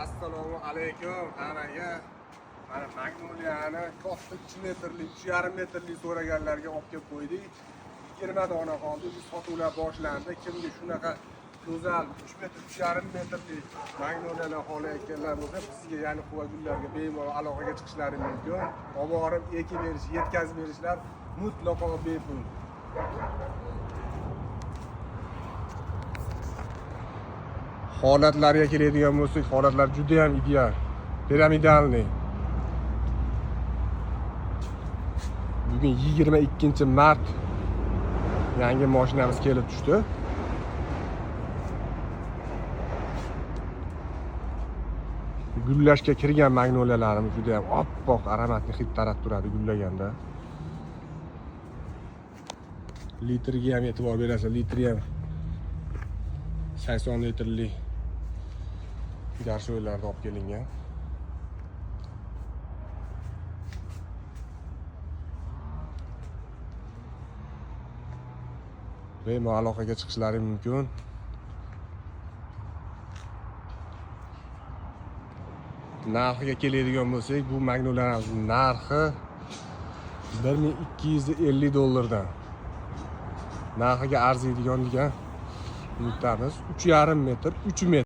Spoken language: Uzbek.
Assalomu alaykum hammaga. Mana Magnolia'ni katta 2 metrlik, 3,5 metrlik so'raganlarga olib kelib qo'ydik. 20 dona qoldi. Bu sotuvlar boshlandi. Kimga shunaqa go'zal 3 metr, 3,5 metrlik Magnolia'ni xohlayotganlar bo'lsa, bizga ya'ni quva gullarga bemalol aloqaga chiqishlari mumkin. Olib borib ekib berish, yetkazib berishlar mutlaqo bepul. Holatlarga keladigan bo'lsak, holatlar juda ham ideal, piramidalniy. Bugun 22-mart yangi mashinamiz kelib tushdi. Gullashga kirgan magnoliyalarimiz juda ham oppoq, aromatli hid tarab turadi gullaganda. Litriga ham e'tibor berasiz, litri ham 80 litrlik garshoylarda olib kelingan. Bemalol aloqaga chiqishlari mumkin. Narxiga keladigan bo'lsak, bu magnoliyaning narxi $1250 dan. Narxiga arziydigan degan umidamiz. 3,5 metr, 3 metr